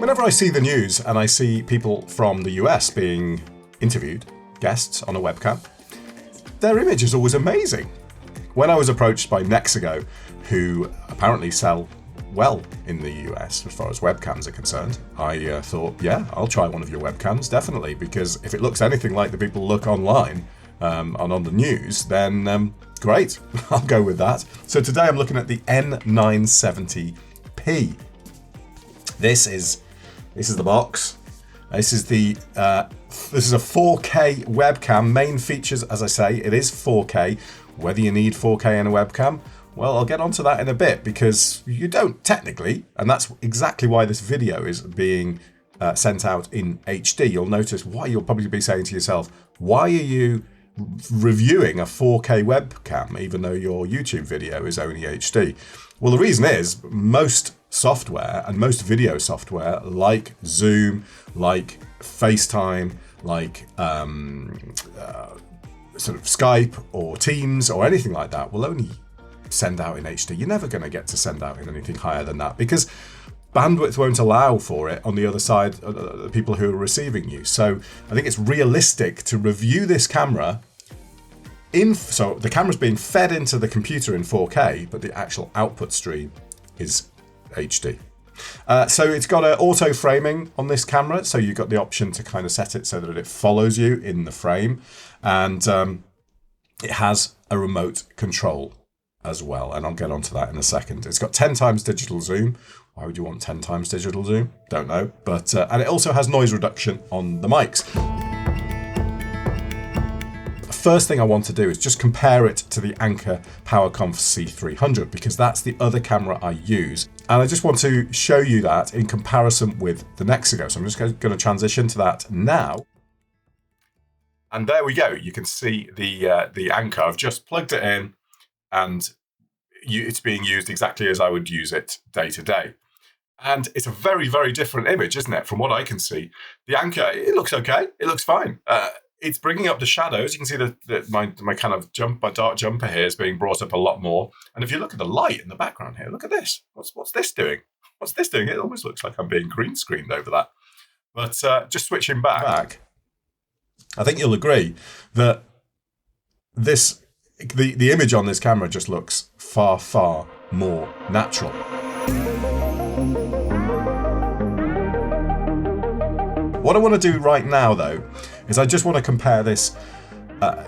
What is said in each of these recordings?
Whenever I see the news and I see people from the US being interviewed, guests on a webcam, their image is always amazing. When I was approached by Nexigo, who apparently sell well in the US as far as webcams are concerned, I thought, yeah, I'll try one of your webcams, definitely, because if it looks anything like the people look online and on the news, then great, I'll go with that. So today I'm looking at the N970P. This is the box. This is a 4K webcam. Main features, as I say, it is 4K. Whether you need 4K in a webcam, well, I'll get onto that in a bit, because you don't technically, and that's exactly why this video is being sent out in HD. You'll notice why you'll probably be saying to yourself, why are you reviewing a 4K webcam even though your YouTube video is only HD? Well, the reason is most software and most video software like Zoom, like FaceTime, like sort of Skype or Teams or anything like that will only send out in HD. You're never going to get to send out in anything higher than that, because bandwidth won't allow for it on the other side, the people who are receiving you. So I think it's realistic to review this camera so the camera's being fed into the computer in 4K, but the actual output stream is HD. So it's got an auto framing on this camera, so you've got the option to kind of set it so that it follows you in the frame, and it has a remote control as well, and I'll get onto that in a second. It's got 10 times digital zoom. Why would you want 10 times digital zoom? Don't know, but and it also has noise reduction on the mics. First thing I want to do is just compare it to the Anker PowerConf C300, because that's the other camera I use. And I just want to show you that in comparison with the Nexigo. So I'm just going to transition to that now. And there we go. You can see the Anker. I've just plugged it in, and it's being used exactly as I would use it day to day. And it's a very, very different image, isn't it? From what I can see. The Anker, it looks okay. It looks fine. It's bringing up the shadows. You can see that my kind of my dark jumper here is being brought up a lot more. And if you look at the light in the background here, look at this. What's this doing? What's this doing? It almost looks like I'm being green screened over that. But just switching back, I think you'll agree that the image on this camera just looks far, far more natural. What I want to do right now, though, is I just want to compare this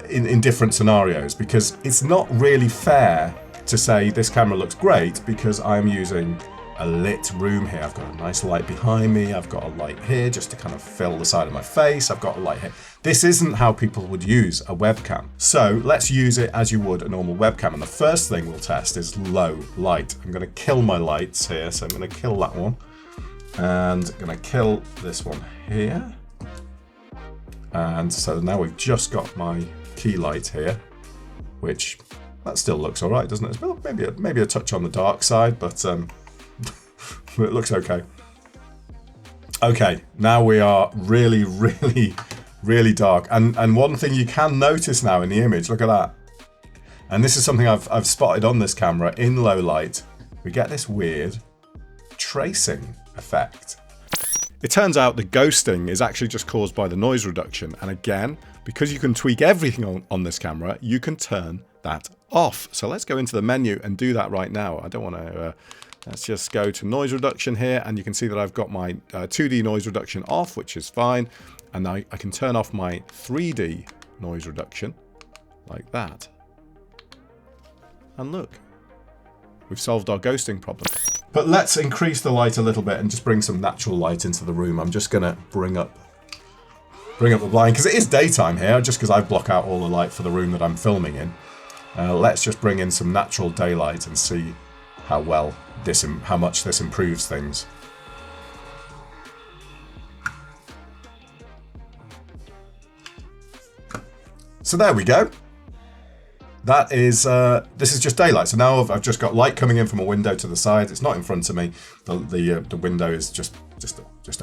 in different scenarios, because it's not really fair to say this camera looks great because I'm using a lit room here. I've got a nice light behind me. I've got a light here just to kind of fill the side of my face. I've got a light here. This isn't how people would use a webcam. So let's use it as you would a normal webcam. And the first thing we'll test is low light. I'm going to kill my lights here. So I'm going to kill that one. And I'm going to kill this one here. And so now we've just got my key light here, which that still looks all right, doesn't it? Well, maybe a touch on the dark side, but it looks okay. Okay, now we are really, really, really dark. And one thing you can notice now in the image, look at that. And this is something I've spotted on this camera in low light. We get this weird tracing effect. It turns out the ghosting is actually just caused by the noise reduction. And again, because you can tweak everything on this camera, you can turn that off. So let's go into the menu and do that right now. I don't want to, let's just go to noise reduction here. And you can see that I've got my 2D noise reduction off, which is fine. And now I can turn off my 3D noise reduction like that. And look, we've solved our ghosting problem. But let's increase the light a little bit and just bring some natural light into the room. I'm just going to bring up the blind, because it is daytime here, just because I block out all the light for the room that I'm filming in. Let's just bring in some natural daylight and see how much this improves things. So there we go. That is, this is just daylight. So now I've just got light coming in from a window to the side. It's not in front of me. The window is just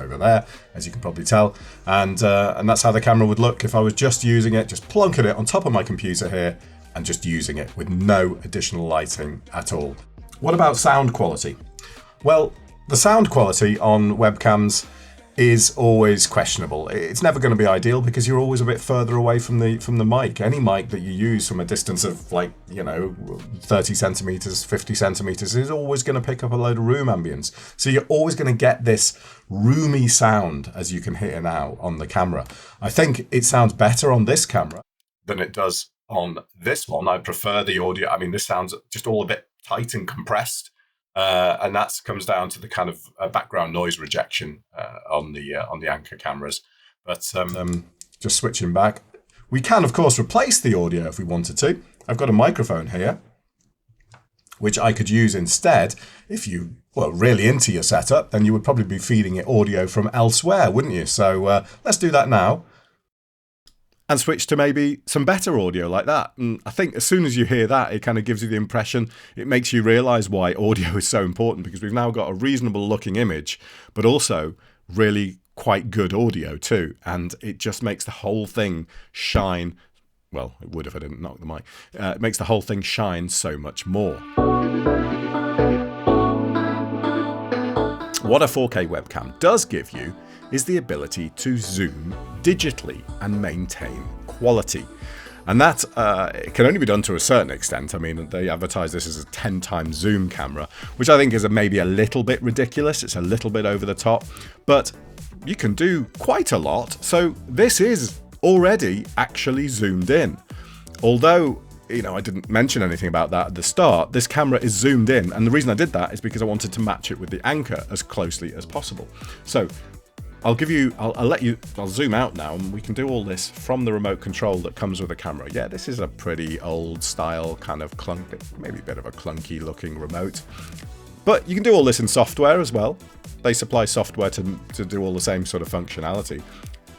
over there, as you can probably tell. And that's how the camera would look if I was just using it, just plonking it on top of my computer here and just using it with no additional lighting at all. What about sound quality? Well, The sound quality on webcams is always questionable. It's never going to be ideal because you're always a bit further away from the mic. Any mic that you use from a distance of, like, 30 centimeters, 50 centimeters is always going to pick up a load of room ambience. So you're always going to get this roomy sound, as you can hear now on the camera. I think it sounds better on this camera than it does on this one. I prefer the audio. I mean, this sounds just all a bit tight and compressed. And that comes down to the kind of background noise rejection on the Anker cameras. But just switching back, we can, of course, replace the audio if we wanted to. I've got a microphone here, which I could use instead. If you were really into your setup, then you would probably be feeding it audio from elsewhere, wouldn't you? So let's do that now. And switch to maybe some better audio like that. And I think as soon as you hear that, it kind of gives you the impression, it makes you realise why audio is so important, because we've now got a reasonable looking image, but also really quite good audio too. And it just makes the whole thing shine. Well, it would if I didn't knock the mic. It makes the whole thing shine so much more. What a 4K webcam does give you is the ability to zoom digitally and maintain quality. And that it can only be done to a certain extent. I mean, they advertise this as a 10 times zoom camera, which I think is maybe a little bit ridiculous. It's a little bit over the top, but you can do quite a lot. So this is already actually zoomed in. Although, I didn't mention anything about that at the start, this camera is zoomed in. And the reason I did that is because I wanted to match it with the Anker as closely as possible. So I'll zoom out now, and we can do all this from the remote control that comes with the camera. Yeah, this is a pretty old style kind of clunky, maybe a bit of a clunky looking remote. But you can do all this in software as well. They supply software to do all the same sort of functionality.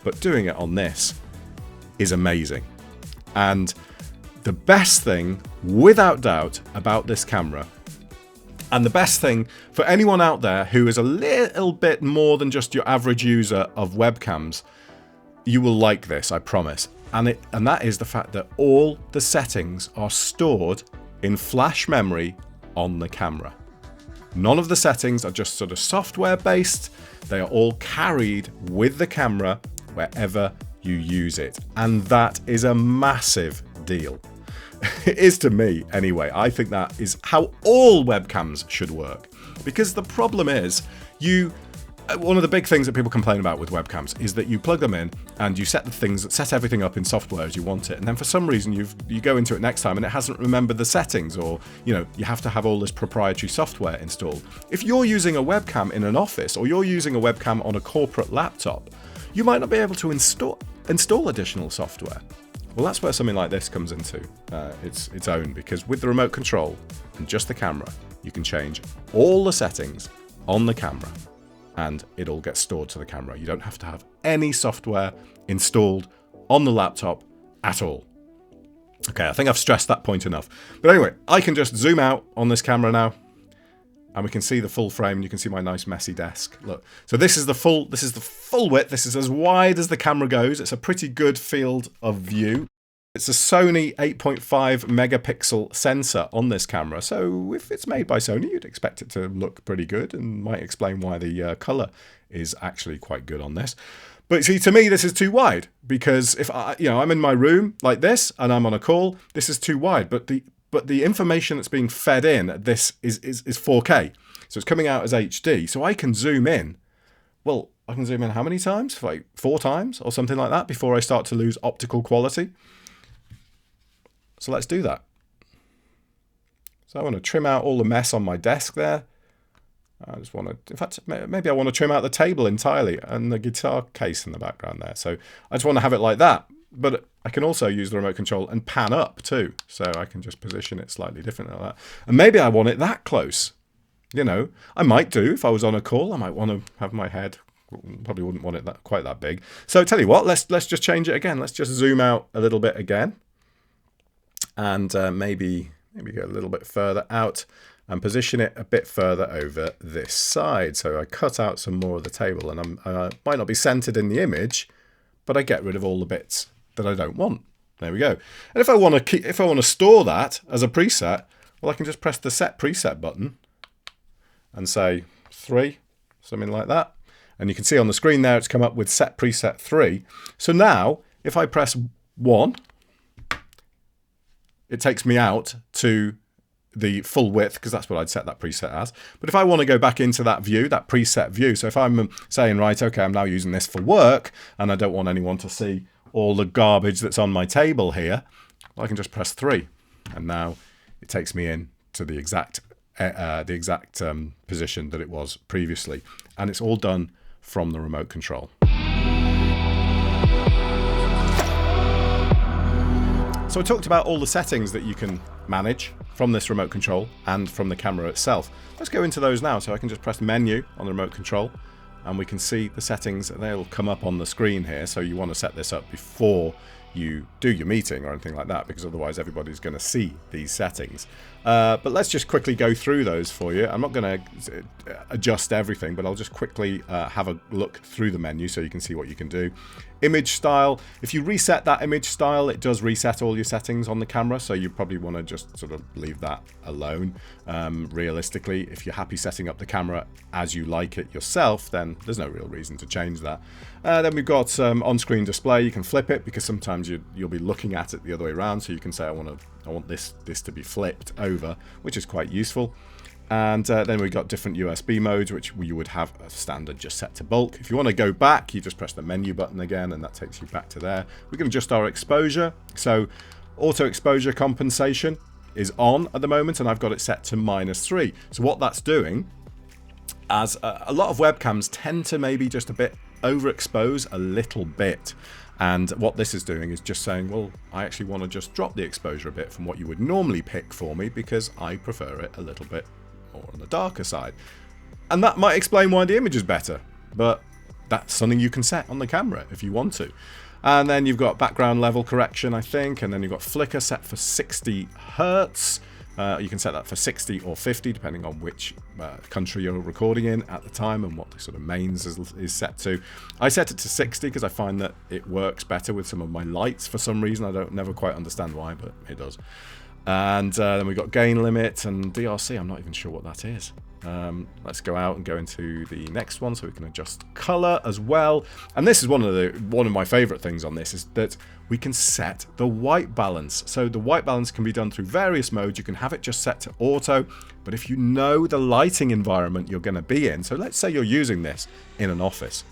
But doing it on this is amazing. And the best thing, without doubt, about this camera, and the best thing for anyone out there who is a little bit more than just your average user of webcams, you will like this, I promise. And that is the fact that all the settings are stored in flash memory on the camera. None of the settings are just sort of software based. They are all carried with the camera wherever you use it. And that is a massive deal. It is to me, anyway. I think that is how all webcams should work. Because the problem is, one of the big things that people complain about with webcams is that you plug them in and you set everything up in software as you want it, and then for some reason you go into it next time and it hasn't remembered the settings, or you have to have all this proprietary software installed. If you're using a webcam in an office, or you're using a webcam on a corporate laptop, you might not be able to install additional software. Well, that's where something like this comes into its own, because with the remote control and just the camera, you can change all the settings on the camera and it all gets stored to the camera. You don't have to have any software installed on the laptop at all. Okay, I think I've stressed that point enough. But anyway, I can just zoom out on this camera now, and we can see the full frame, and you can see my nice messy desk. Look, so this is the full width. This is as wide as the camera goes. It's a pretty good field of view. It's a Sony 8.5 megapixel sensor on this camera. So if it's made by Sony, you'd expect it to look pretty good, and might explain why the color is actually quite good on this. But see, to me, this is too wide, because if I'm in my room like this and I'm on a call, this is too wide. But the information that's being fed in, this is 4K. So it's coming out as HD. So I can zoom in. Well, I can zoom in how many times? Like 4 times or something like that before I start to lose optical quality. So let's do that. So I want to trim out all the mess on my desk there. I just want to, in fact, maybe I want to trim out the table entirely and the guitar case in the background there. So I just want to have it like that. But I can also use the remote control and pan up too. So I can just position it slightly different like that. And maybe I want it that close. I might do if I was on a call. I might want to have my head, probably wouldn't want it quite that big. So tell you what, let's just change it again. Let's just zoom out a little bit again. And maybe go a little bit further out and position it a bit further over this side. So I cut out some more of the table, and I might not be centered in the image, but I get rid of all the bits that I don't want. There we go. And if I want to store that as a preset, well, I can just press the set preset button and say 3, something like that. And you can see on the screen there, it's come up with set preset 3. So now, if I press 1, it takes me out to the full width, because that's what I'd set that preset as. But if I want to go back into that view, that preset view, so if I'm saying, right, okay, I'm now using this for work, and I don't want anyone to see all the garbage that's on my table here, I can just press 3. And now it takes me in to the exact position that it was previously. And it's all done from the remote control. So I talked about all the settings that you can manage from this remote control and from the camera itself. Let's go into those now. So I can just press menu on the remote control and we can see the settings. They'll come up on the screen here. So you want to set this up before you do your meeting or anything like that, because otherwise everybody's going to see these settings. But let's just quickly go through those for you. I'm not going to adjust everything, but I'll just quickly have a look through the menu so you can see what you can do. Image style. If you reset that image style, it does reset all your settings on the camera, so you probably want to just sort of leave that alone. Realistically, if you're happy setting up the camera as you like it yourself, then there's no real reason to change that. Then we've got on-screen display. You can flip it because sometimes you'll be looking at it the other way around, so you can say I want this to be flipped over, which is quite useful. And then we've got different USB modes, which you would have a standard just set to bulk. If you want to go back, you just press the menu button again, and that takes you back to there. We can adjust our exposure. So auto exposure compensation is on at the moment, and I've got it set to -3. So what that's doing, as a lot of webcams tend to maybe just a bit overexpose a little bit. And what this is doing is just saying, well, I actually want to just drop the exposure a bit from what you would normally pick for me, because I prefer it a little bit more on the darker side. And that might explain why the image is better, but that's something you can set on the camera if you want to. And then you've got background level correction, I think, and then you've got flicker set for 60 Hertz. You can set that for 60 or 50, depending on which country you're recording in at the time and what the sort of mains is set to. I set it to 60 because I find that it works better with some of my lights for some reason. I don't never quite understand why, but it does. And then we've got gain limit and DRC. I'm not even sure what that is. Let's go out and go into the next one so we can adjust color as well. And this is one of my favorite things on this, is that we can set the white balance. So the white balance can be done through various modes. You can have it just set to auto, but if you know the lighting environment you're going to be in, so let's say you're using this in an office,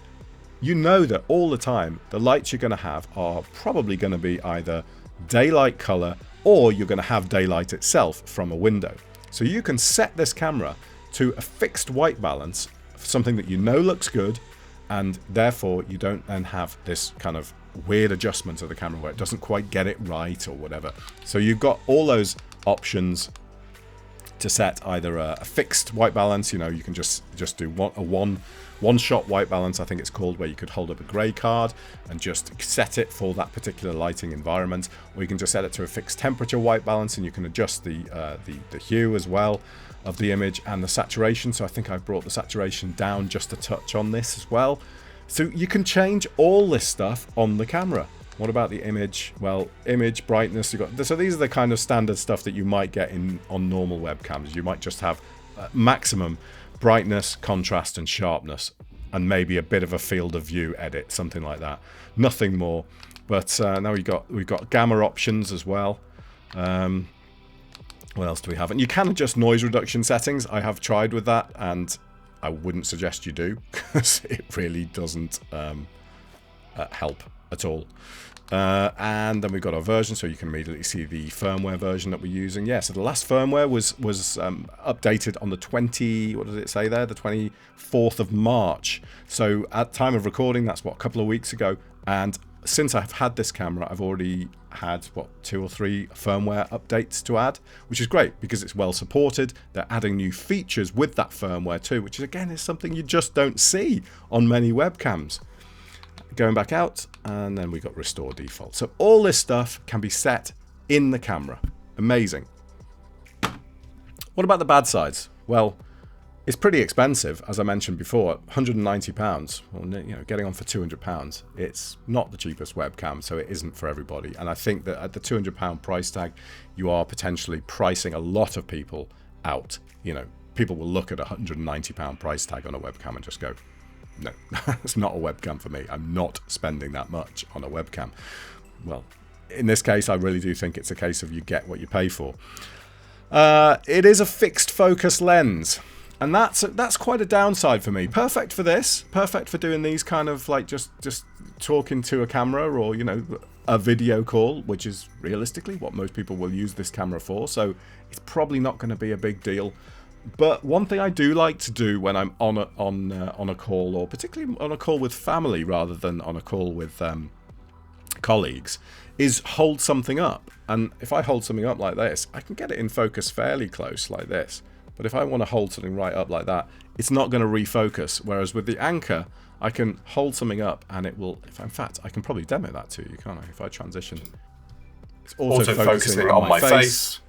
you know that all the time the lights you're going to have are probably going to be either daylight color, or you're going to have daylight itself from a window. So you can set this camera to a fixed white balance, something that you know looks good, and therefore you don't then have this kind of weird adjustment of the camera where it doesn't quite get it right or whatever. So you've got all those options to set either a fixed white balance, you know, you can just do a one shot white balance, I think it's called, where you could hold up a grey card and just set it for that particular lighting environment, or you can just set it to a fixed temperature white balance, and you can adjust the hue as well of the image and the saturation. So I think I've brought the saturation down just a touch on this as well. So you can change all this stuff on the camera. What about the image? Well, image brightness, so these are the kind of standard stuff that you might get on normal webcams. You might just have maximum brightness, contrast and sharpness, and maybe a bit of a field of view edit, something like that. Nothing more. But now we've got gamma options as well. What else do we have? And you can adjust noise reduction settings. I have tried with that, and I wouldn't suggest you do, because it really doesn't help at all. And then we've got our version, so you can immediately see the firmware version that we're using. Yeah, so the last firmware was updated on the 24th of March. So at time of recording, that's what, a couple of weeks ago. And since I've had this camera, I've already had, what, 2 or 3 firmware updates to add, which is great because it's well supported. They're adding new features with that firmware too, which again is something you just don't see on many webcams. Going back out, and then we got restore default. So all this stuff can be set in the camera. Amazing. What about the bad sides? Well, it's pretty expensive, as I mentioned before, £190. Well, you know, getting on for £200. It's not the cheapest webcam, so it isn't for everybody. And I think that at the £200 price tag, you are potentially pricing a lot of people out. You know, people will look at a £190 price tag on a webcam and just go, no, it's not a webcam for me. I'm not spending that much on a webcam. Well, in this case, I really do think it's a case of you get what you pay for. It is a fixed focus lens, and that's quite a downside for me. Perfect for this, perfect for doing these kind of like just talking to a camera, or you know, a video call, which is realistically what most people will use this camera for. So it's probably not going to be a big deal. But one thing I do like to do when I'm on a call, or particularly on a call with family rather than on a call with colleagues, is hold something up. And if I hold something up like this, I can get it in focus fairly close like this. But if I want to hold something right up like that, it's not going to refocus. Whereas with the Anker, I can hold something up and it will, in fact, I can probably demo that to you, can't I? If I transition. It's auto-focusing on my face.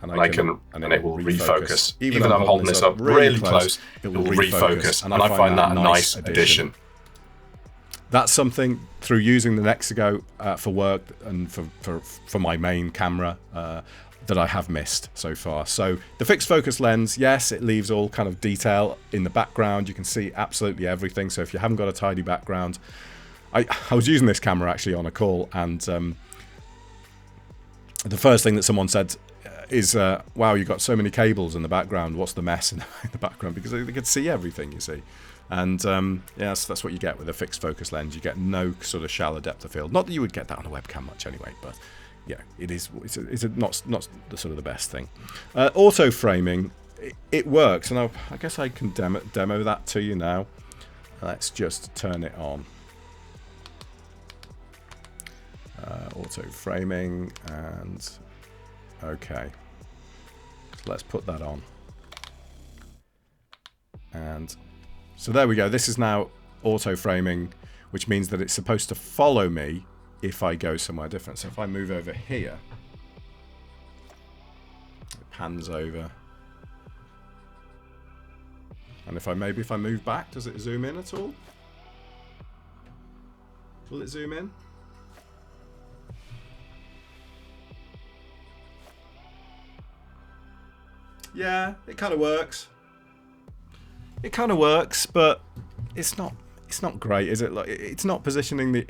And it will refocus. Even though I'm holding this up really close, it will refocus. And I find that a nice addition. That's something, through using the Nexigo for work and for my main camera, that I have missed so far. So the fixed focus lens, yes, it leaves all kind of detail in the background. You can see absolutely everything. So if you haven't got a tidy background, I was using this camera actually on a call, and the first thing that someone said is, wow, you've got so many cables in the background. What's the mess in the background? Because they could see everything, you see. And yes, that's what you get with a fixed focus lens. You get no sort of shallow depth of field. Not that you would get that on a webcam much anyway, but yeah, it's not the sort of the best thing. Auto framing, it works, and I guess I can demo that to you now. Let's just turn it on. Auto framing, and okay, so let's put that on. And so there we go. This is now auto framing, which means that it's supposed to follow me if I go somewhere different. So if I move over here, it pans over. And if I move back, does it zoom in at all? Will it zoom in? Yeah, it kind of works. It kind of works, but it's not great, is it? Like, it's not positioning the.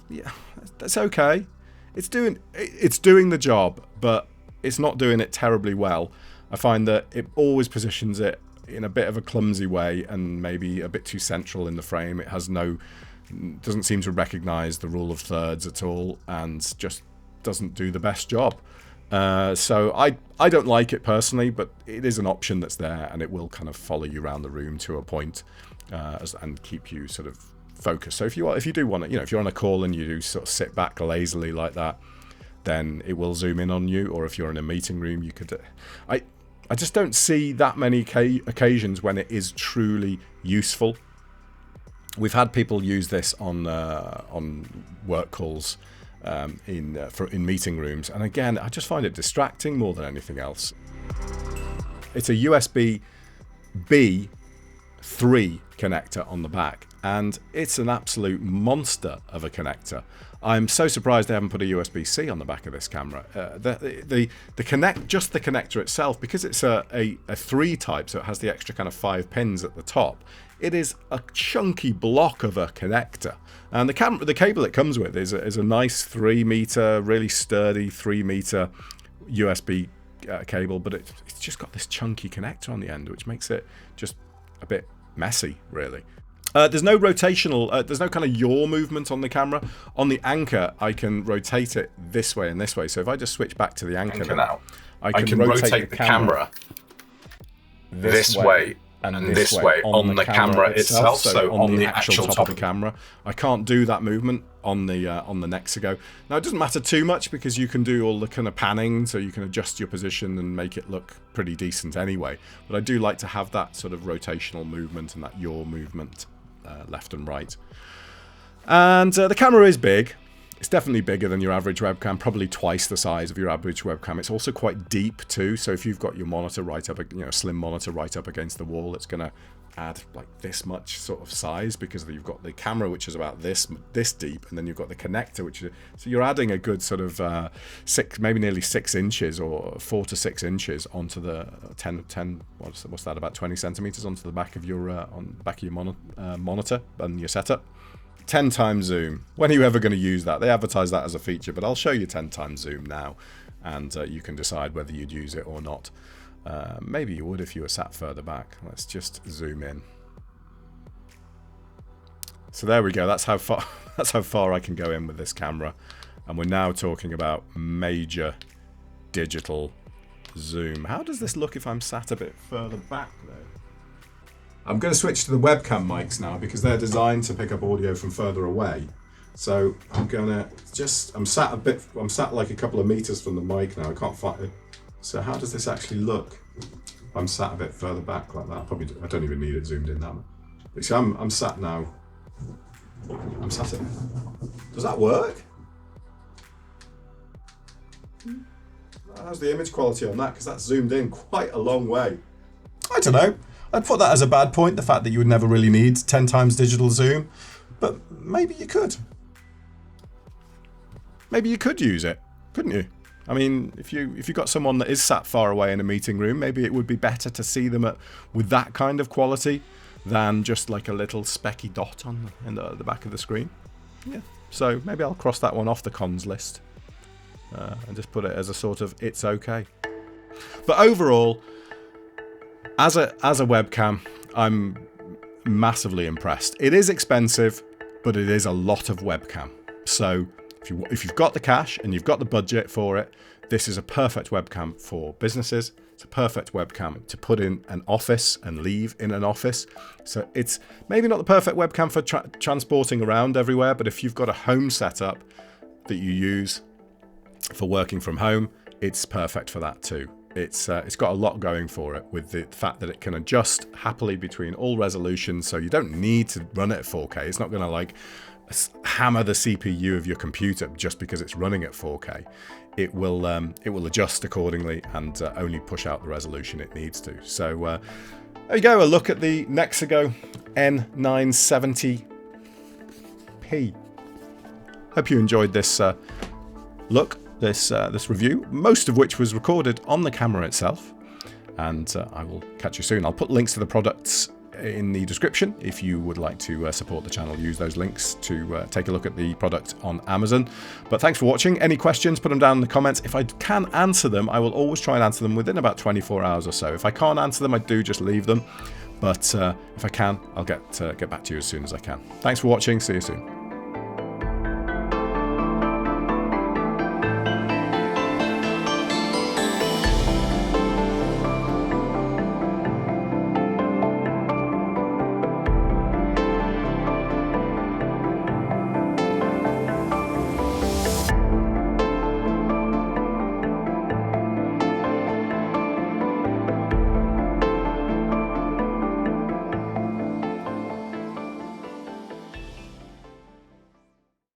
Yeah, that's okay. It's doing the job, but it's not doing it terribly well. I find that it always positions it in a bit of a clumsy way, and maybe a bit too central in the frame. It doesn't seem to recognize the rule of thirds at all, and just doesn't do the best job. So I don't like it personally, but it is an option that's there, and it will kind of follow you around the room to a point, and keep you sort of focused. So if you do want to, if you're on a call and you do sort of sit back lazily like that, then it will zoom in on you. Or if you're in a meeting room, you could. I just don't see that many occasions when it is truly useful. We've had people use this on work calls. In meeting rooms, and again, I just find it distracting more than anything else. It's a USB B 3 connector on the back, and it's an absolute monster of a connector. I'm so surprised they haven't put a USB-C on the back of this camera. The connector itself, because it's a 3 type, so it has the extra kind of 5 pins at the top. It is a chunky block of a connector, and the cable it comes with is a nice 3 meter, really sturdy 3 meter USB cable, but it's just got this chunky connector on the end, which makes it just a bit messy, really. There's no rotational, there's no kind of yaw movement on the camera. On the Anker, I can rotate it this way and this way. So if I just switch back to the Anker now, I can rotate the camera this way and this way on the camera itself, so on the actual top of the camera. I can't do that movement on the Nexigo. Now it doesn't matter too much, because you can do all the kind of panning, so you can adjust your position and make it look pretty decent anyway. But I do like to have that sort of rotational movement and that yaw movement left and right. And the camera is big. It's definitely bigger than your average webcam, probably twice the size of your average webcam. It's also quite deep too, so if you've got your monitor right up, a slim monitor right up against the wall, it's going to add like this much sort of size, because you've got the camera, which is about this deep, and then you've got the connector, which is, so you're adding a good sort of maybe nearly 6 inches or 4 to 6 inches onto the 10 what's that, about 20 centimeters onto the back of your monitor and your setup. 10 times zoom. When are you ever going to use that? They advertise that as a feature, but I'll show you 10 times zoom now, and you can decide whether you'd use it or not. Maybe you would if you were sat further back. Let's just zoom in. So there we go. That's how far I can go in with this camera, and we're now talking about major digital zoom. How does this look if I'm sat a bit further back though? I'm going to switch to the webcam mics now, because they're designed to pick up audio from further away. So I'm sat like a couple of meters from the mic now. I can't find it. So how does this actually look? I'm sat a bit further back like that. I don't even need it zoomed in that much. But see, I'm sat now. I'm sat in. Does that work? How's the image quality on that? Because that's zoomed in quite a long way. I don't know. I'd put that as a bad point, the fact that you would never really need 10 times digital zoom. But maybe you could. Maybe you could use it, couldn't you? I mean, if you got someone that is sat far away in a meeting room, maybe it would be better to see them with that kind of quality than just like a little specky dot in the back of the screen. Yeah. So maybe I'll cross that one off the cons list and just put it as a sort of it's okay. But overall, as a webcam, I'm massively impressed. It is expensive, but it is a lot of webcam. So if you've got the cash and you've got the budget for it, this is a perfect webcam for businesses. It's a perfect webcam to put in an office and leave in an office. So it's maybe not the perfect webcam for transporting around everywhere, but if you've got a home setup that you use for working from home, it's perfect for that too. It's got a lot going for it, with the fact that it can adjust happily between all resolutions, so you don't need to run it at 4K. It's not going to like hammer the CPU of your computer just because it's running at 4K. It will adjust accordingly and only push out the resolution it needs to. So there you go, a look at the Nexigo N970P. Hope you enjoyed this this review, most of which was recorded on the camera itself. And I will catch you soon. I'll put links to the products in the description if you would like to support the channel. Use those links to take a look at the product on Amazon. But thanks for watching. Any questions, put them down in the comments. If I can answer them, I will always try and answer them within about 24 hours or so. If I can't answer them, I do just leave them. But if I can, I'll get back to you as soon as I can. Thanks for watching. See you soon.